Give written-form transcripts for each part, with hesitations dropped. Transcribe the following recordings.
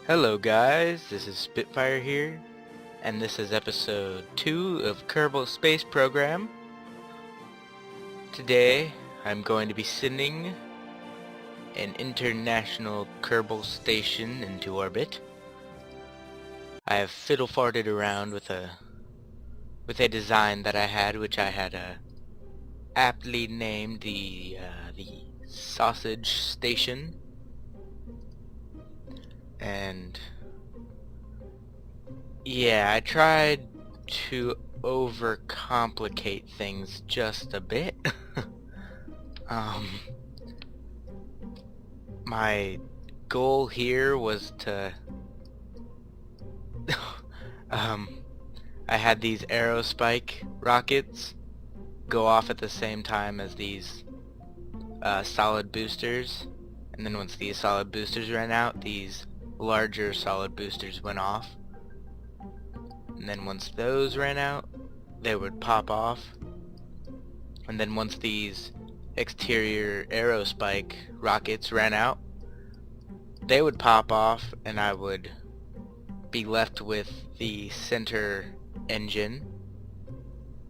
Hello guys, this is Spitfire here, and this is episode 2 of Kerbal Space Program. Today, I'm going to be sending an International Kerbal Station into orbit. I have fiddle-farted around with a design that I had, which I had aptly named the Sausage Station. And yeah, I tried to overcomplicate things just a bit. My goal here was to I had these aerospike rockets go off at the same time as these solid boosters, and then once these solid boosters ran out, these larger solid boosters went off, and then once those ran out, they would pop off, and then once these exterior aerospike rockets ran out, they would pop off, and I would be left with the center engine.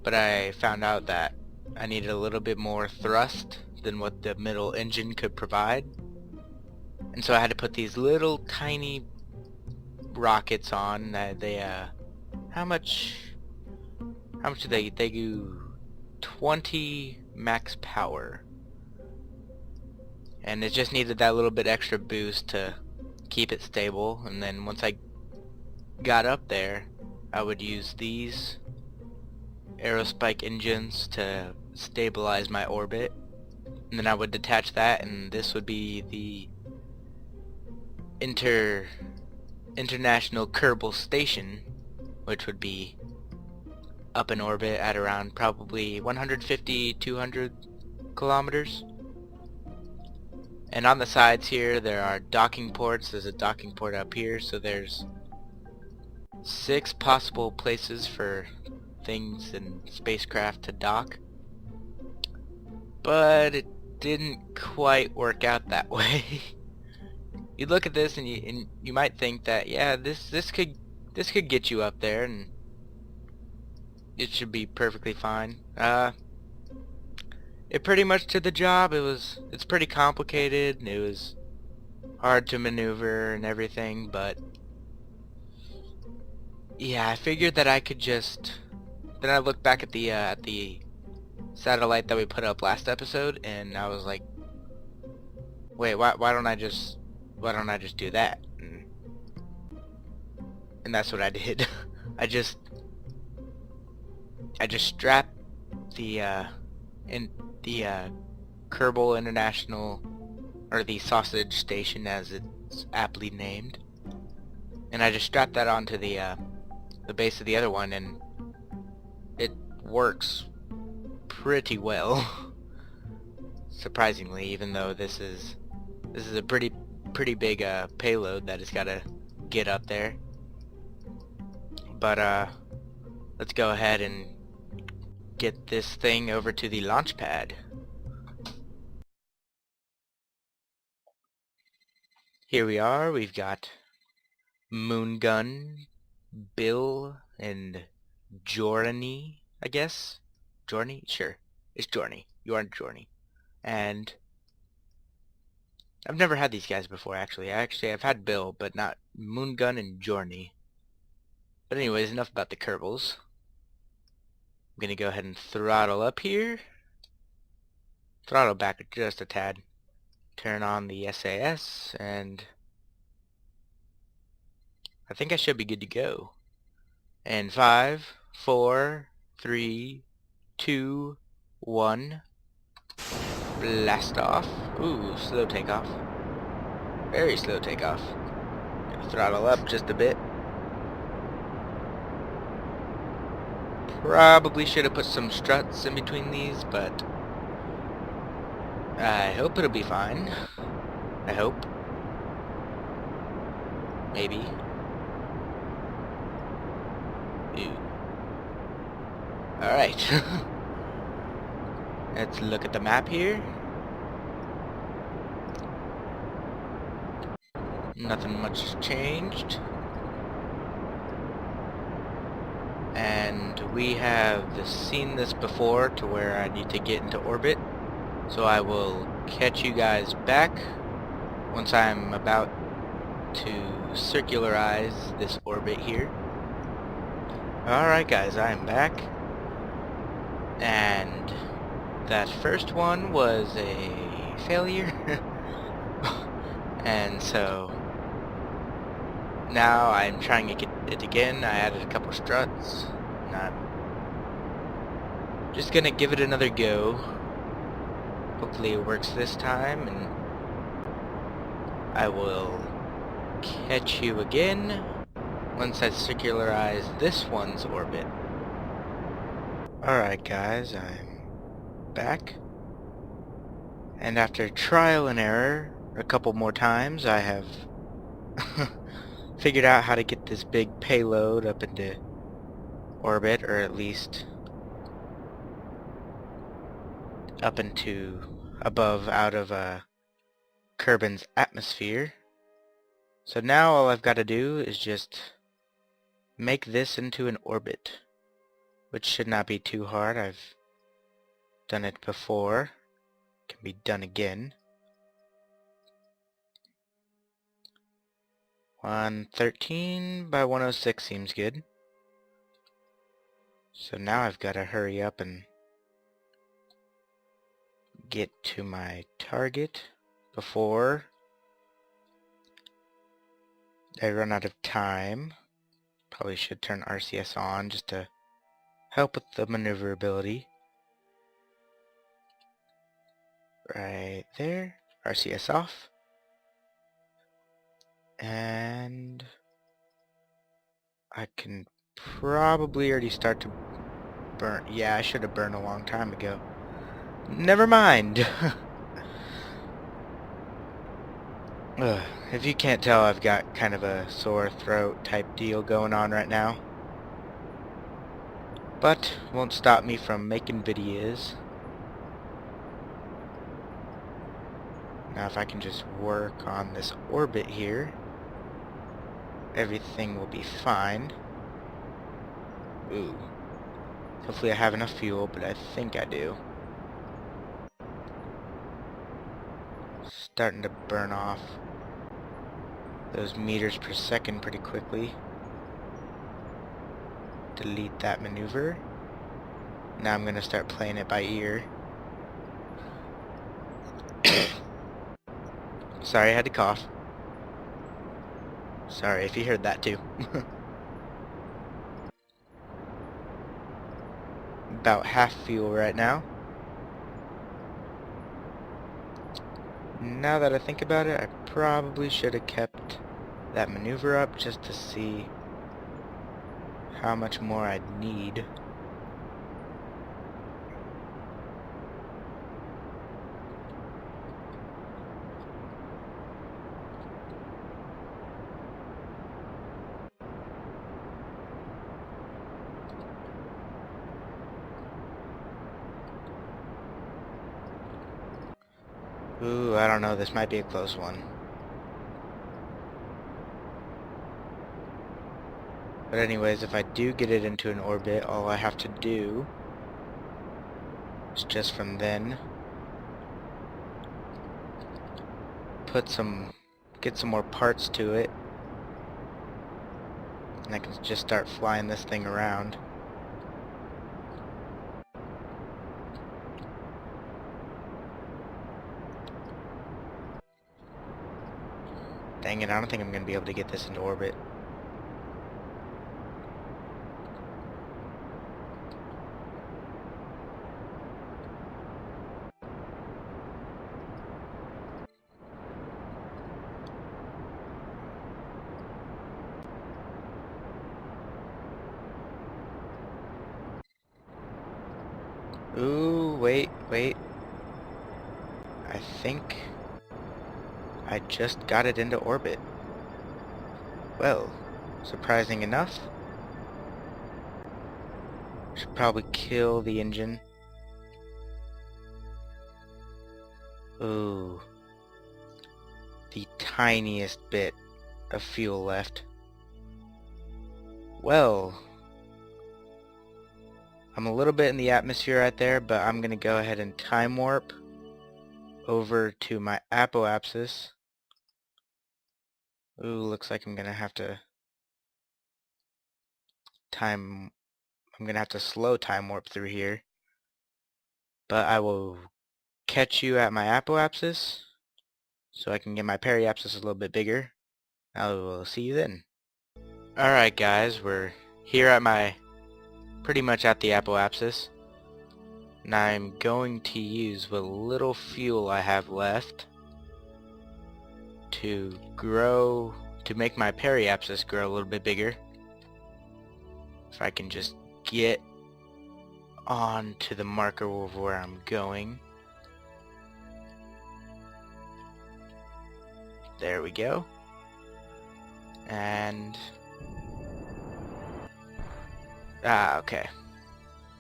But I found out that I needed a little bit more thrust than what the middle engine could provide, and so I had to put these little tiny rockets on. They how much do they do? 20 max power, and it just needed that little bit extra boost to keep it stable. And then once I got up there, I would use these aerospike engines to stabilize my orbit, and then I would detach that, and this would be the International Kerbal Station, which would be up in orbit at around probably 150-200 kilometers. And on the sides here there are docking ports. There's a docking port up here, so there's 6 possible places for things and spacecraft to dock. But it didn't quite work out that way. You look at this and you might think that, yeah, this could get you up there and it should be perfectly fine. It pretty much did the job. It's pretty complicated. It was hard to maneuver and everything, but yeah, I figured that I could just. Then I looked back at the satellite that we put up last episode, and I was like, wait, why don't I just do that? And that's what I did. I just strapped the Kerbal International, or the Sausage Station as it's aptly named, and I just strapped that onto the base of the other one, and it works pretty well. Surprisingly, even though this is a pretty big payload that it's got to get up there. But let's go ahead and get this thing over to the launch pad. Here we are. We've got Moongun, Bill, and Jorny, I guess. Jorny? Sure. It's Jorny. You are Jorny. And I've never had these guys before, actually. I've had Bill, but not Moongun and Jorny. But anyways, enough about the Kerbals. I'm gonna go ahead and throttle up here. Throttle back just a tad. Turn on the SAS, and I think I should be good to go. And 5, 4, 3, 2, 1. Blast off. Ooh, slow takeoff. Very slow takeoff. Gonna throttle up just a bit. Probably should have put some struts in between these, but I hope it'll be fine. I hope. Maybe. Ew. Alright. Let's look at the map here. nothing much has changed. And we have seen this before to where I need to get into orbit. So I will catch you guys back once I'm about to circularize this orbit here. Alright guys, I am back. And that first one was a failure. And so now I'm trying to get it again. I added a couple struts, and I'm just gonna give it another go. Hopefully it works this time, and I will catch you again once I circularize this one's orbit. Alright guys, I'm back. And after trial and error a couple more times, I have figured out how to get this big payload up into orbit, or at least up into above out of Kerbin's atmosphere. So now all I've got to do is just make this into an orbit, which should not be too hard. I've done it before. Can be done again. 113 by 106 seems good. So now I've got to hurry up and get to my target before I run out of time. Probably should turn RCS on just to help with the maneuverability. Right there. RCS off. And I can probably already start to burn. Yeah, I should have burned a long time ago. Never mind. If you can't tell, I've got kind of a sore throat type deal going on right now. But won't stop me from making videos. Now if I can just work on this orbit here, everything will be fine. Ooh. Hopefully I have enough fuel, but I think I do. Starting to burn off those meters per second pretty quickly. Delete that maneuver. Now I'm gonna start playing it by ear. Sorry, I had to cough. Sorry if you heard that too. About half fuel right now. Now that I think about it, I probably should have kept that maneuver up just to see how much more I'd need. Ooh, I don't know, this might be a close one. But anyways, if I do get it into an orbit, all I have to do is just from then get some more parts to it, and I can just start flying this thing around. Dang it, I don't think I'm going to be able to get this into orbit. Ooh, wait. I think I just got it into orbit. Well, surprising enough. Should probably kill the engine. Ooh. The tiniest bit of fuel left. Well, I'm a little bit in the atmosphere right there, but I'm gonna go ahead and time warp over to my apoapsis. Ooh, looks like I'm gonna have to slow time warp through here. But I will catch you at my apoapsis so I can get my periapsis a little bit bigger. I will see you then. Alright guys, we're here at pretty much at the apoapsis. And I'm going to use what little fuel I have left to make my periapsis grow a little bit bigger. If I can just get on to the marker of where I'm going. There we go. And okay.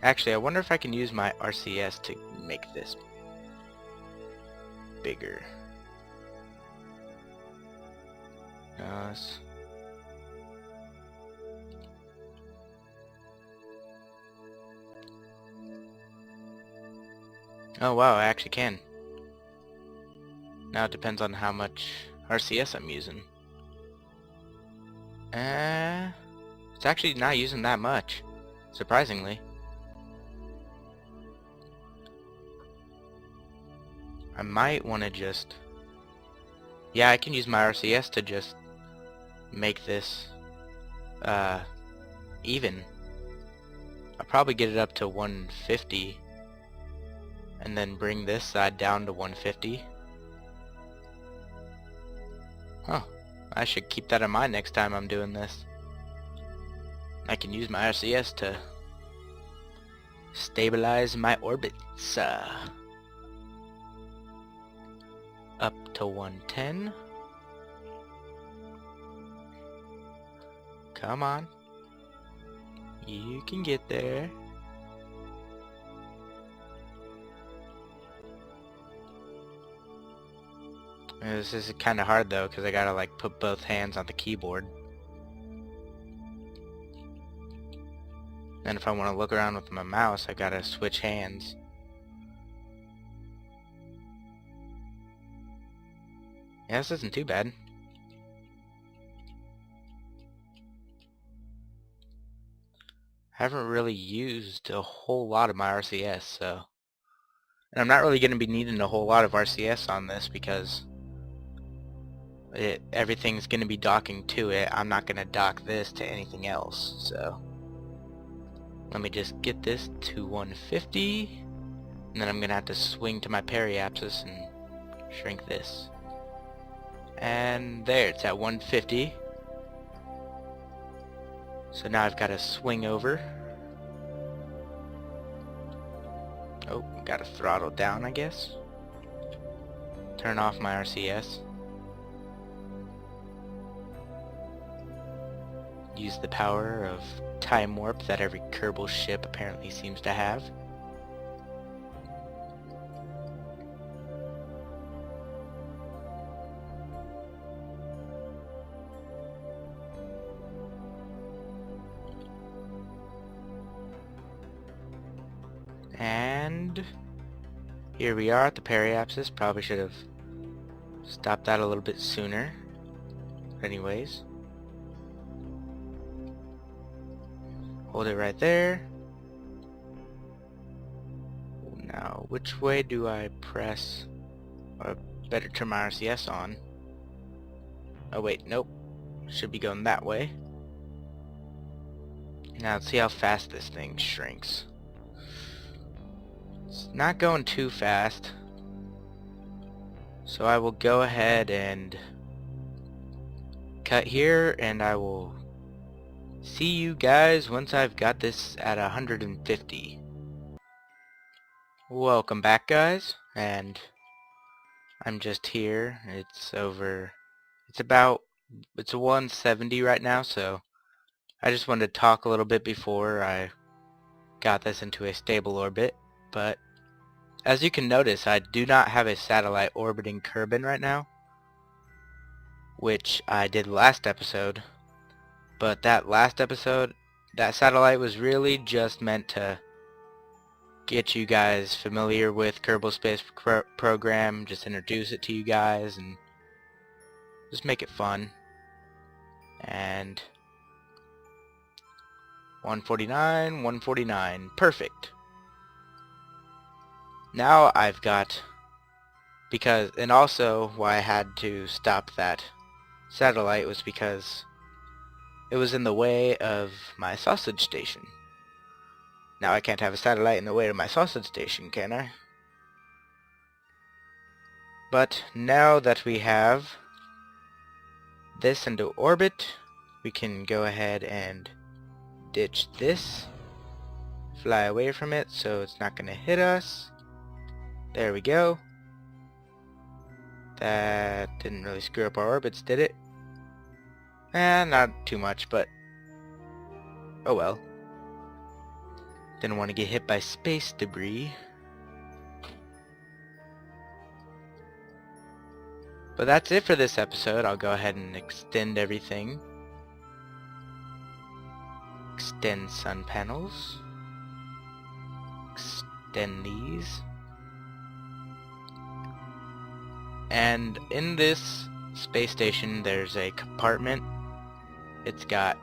Actually, I wonder if I can use my RCS to make this bigger. Oh wow, I actually can. Now it depends on how much RCS I'm using. It's actually not using that much, surprisingly. I might want to just... Yeah, I can use my RCS to just make this even. I'll probably get it up to 150 and then bring this side down to 150. Huh. I should keep that in mind next time I'm doing this. I can use my RCS to stabilize my orbits. Up to 110. Come on. You can get there. This is kind of hard though, because I gotta like put both hands on the keyboard. Then if I want to look around with my mouse, I gotta switch hands. Yeah, this isn't too bad. I haven't really used a whole lot of my RCS, so... And I'm not really going to be needing a whole lot of RCS on this because everything's going to be docking to it. I'm not going to dock this to anything else, so... Let me just get this to 150, and then I'm going to have to swing to my periapsis and shrink this. And there, it's at 150. So now I've got to swing over. Oh, got to throttle down, I guess. Turn off my RCS. Use the power of time warp that every Kerbal ship apparently seems to have. And here we are at the periapsis. Probably should have stopped that a little bit sooner. Anyways, hold it right there. Now, which way do I press? Or better turn my RCS on. Oh wait, nope. Should be going that way. Now let's see how fast this thing shrinks. It's not going too fast. So I will go ahead and cut here, and I will see you guys once I've got this at 150. Welcome back, guys, and I'm just here. It's 170 right now, so I just wanted to talk a little bit before I got this into a stable orbit. But as you can notice, I do not have a satellite orbiting Kerbin right now. which I did last episode. But that last episode, that satellite was really just meant to get you guys familiar with Kerbal Space Program, just introduce it to you guys, and just make it fun. And 149, 149, perfect. Now I've got, and also why I had to stop that satellite was because it was in the way of my sausage station. Now I can't have a satellite in the way of my sausage station, can I? But now that we have this into orbit, we can go ahead and ditch this, fly away from it so it's not going to hit us. There we go. That didn't really screw up our orbits, did it? Not too much, but oh well. Didn't want to get hit by space debris. But that's it for this episode. I'll go ahead and extend everything. Extend sun panels. Extend these. And in this space station there's a compartment. It's got,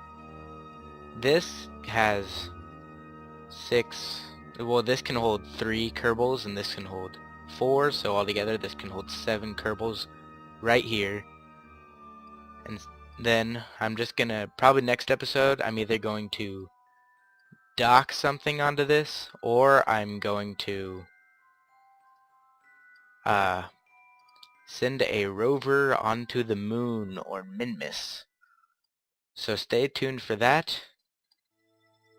this has 6, well this can hold 3 Kerbals and this can hold 4, so altogether this can hold 7 Kerbals right here. And then I'm just gonna, probably next episode, I'm either going to dock something onto this, or I'm going to send a rover onto the moon or Minmus. So stay tuned for that.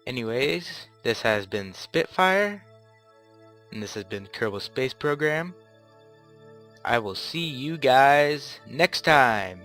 Anyways, this has been Spitfire, and this has been Kerbal Space Program. I will see you guys next time.